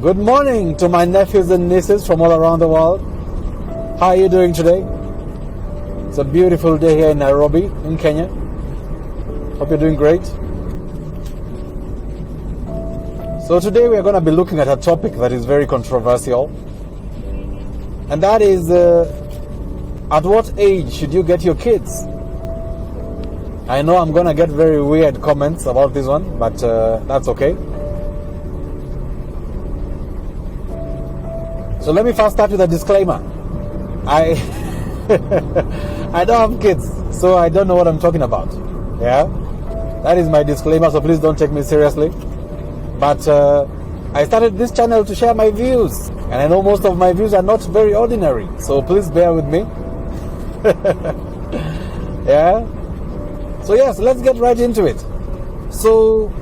Good morning to my nephews and nieces from all around the world. How are you doing today? It's a beautiful day here in Nairobi, in Kenya. Hope you're doing great. So today we are going to be looking at a topic that is very controversial. And that is, at what age should you get your kids? I know I'm going to get very weird comments about this one, but that's okay. So let me first start with a disclaimer. I don't have kids, so I don't know what I'm talking about. Yeah? That is my disclaimer, so please don't take me seriously. But I started this channel to share my views, and I know most of my views are not very ordinary, so please bear with me. Yeah? So yes, let's get right into it. So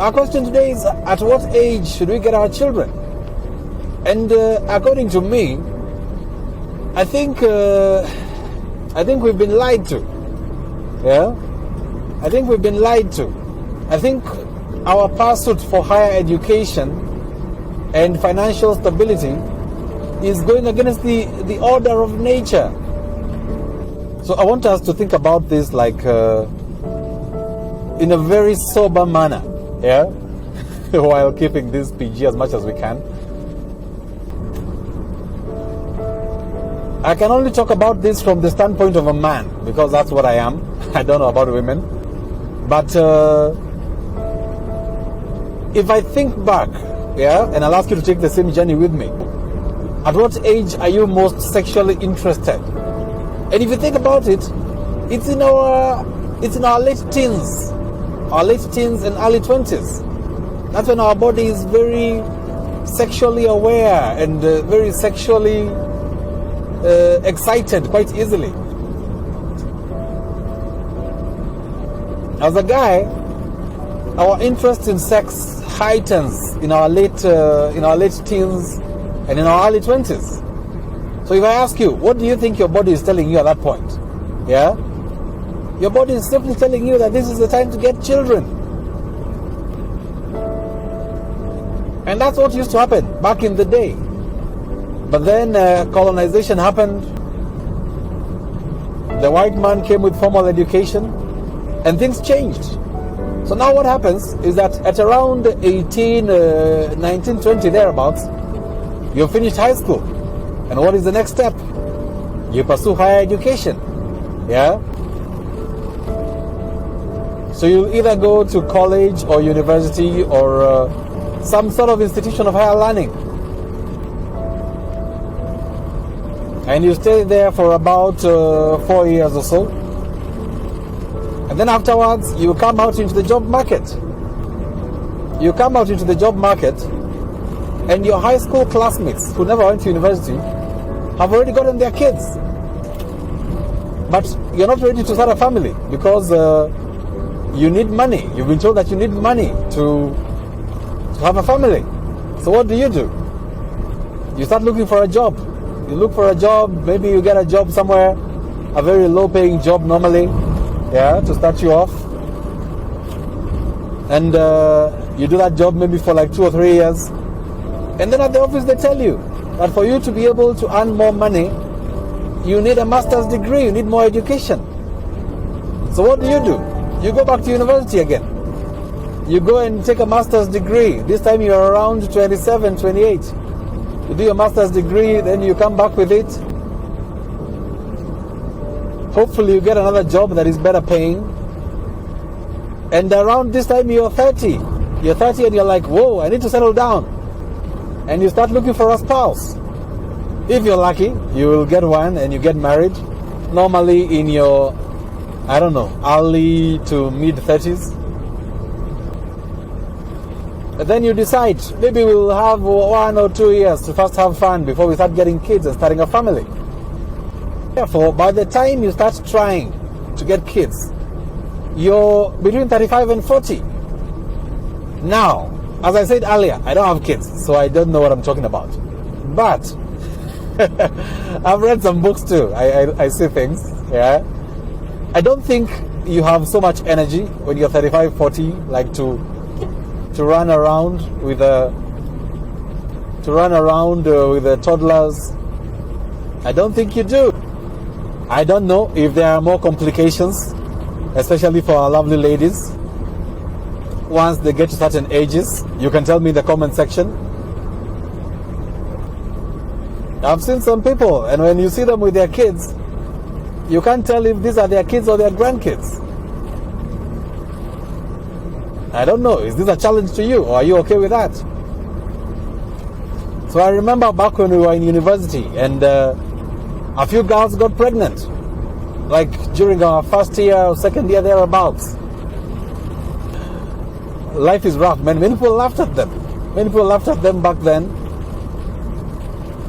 our question today is, at what age should we get our children? And according to me, I think we've been lied to. Yeah? I think we've been lied to. I think our pursuit for higher education and financial stability is going against the order of nature. So I want us to think about this like in a very sober manner, yeah, while keeping this PG as much as we can. I can only talk about this from the standpoint of a man, because that's what I am. I don't know about women. But if I think back, yeah, and I'll ask you to take the same journey with me. At what age are you most sexually interested? And if you think about it, it's in our late teens and early 20s. That's when our body is very sexually aware and very sexually excited quite easily. As a guy, our interest in sex heightens in our late teens and in our early 20s. So if I ask you, what do you think your body is telling you at that point? Yeah? Your body is simply telling you that this is the time to get children. And that's what used to happen back in the day. But then colonization happened. The white man came with formal education, and things changed. So now what happens is that at around 19, 20 thereabouts, you've finished high school. And what is the next step? You pursue higher education. Yeah? So you'll either go to college or university or some sort of institution of higher learning. And you stay there for about 4 years or so. And then afterwards, you come out into the job market. You come out into the job market, and your high school classmates who never went to university have already gotten their kids. But you're not ready to start a family because you need money. You've been told that you need money to have a family. So what do? You start looking for a job. You look for a job, maybe you get a job somewhere, a very low-paying job normally, yeah, to start you off. And you do that job maybe for like 2 or 3 years. And then at the office they tell you that for you to be able to earn more money, you need a master's degree, you need more education. So what do? You go back to university again. You go and take a master's degree. This time you're around 27, 28. You do your master's degree, then you come back with it. Hopefully you get another job that is better paying. And around this time you're 30. You're 30 and you're like, whoa, I need to settle down. And you start looking for a spouse. If you're lucky, you will get one and you get married. Normally in your, I don't know, early to mid 30s. And then you decide, maybe we'll have 1 or 2 years to first have fun before we start getting kids and starting a family. Therefore, by the time you start trying to get kids, you're between 35 and 40. Now, as I said earlier, I don't have kids, so I don't know what I'm talking about. But I've read some books too. I see things, yeah. I don't think you have so much energy when you're 35, 40, like to run around with to run around with the toddlers? I don't think you do. I don't know if there are more complications, especially for our lovely ladies. Once they get to certain ages, you can tell me in the comment section. I've seen some people, and when you see them with their kids, you can't tell if these are their kids or their grandkids. I don't know. Is this a challenge to you, or are you okay with that? So I remember back when we were in university, and a few girls got pregnant, like during our first year or second year thereabouts. Life is rough, man. Many people laughed at them. Many people laughed at them back then.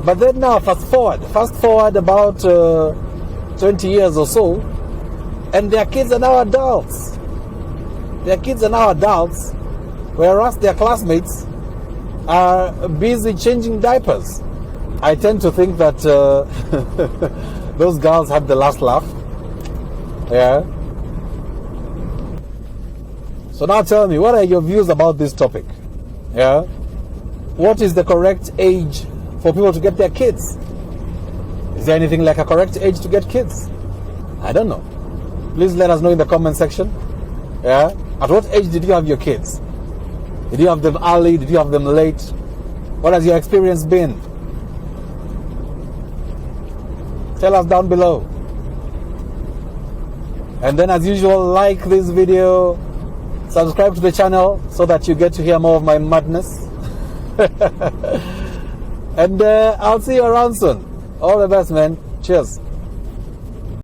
But then now, fast forward about 20 years or so, and their kids are now adults. Their kids are now adults, whereas their classmates are busy changing diapers. I tend to think that those girls had the last laugh. Yeah. So now tell me, what are your views about this topic? Yeah. What is the correct age for people to get their kids? Is there anything like a correct age to get kids? I don't know. Please let us know in the comment section. Yeah. At what age did you have your kids? Did you have them early? Did you have them late? What has your experience been? Tell us down below. And then, as usual, like this video, subscribe to the channel so that you get to hear more of my madness. And I'll see you around soon. All the best, man. Cheers.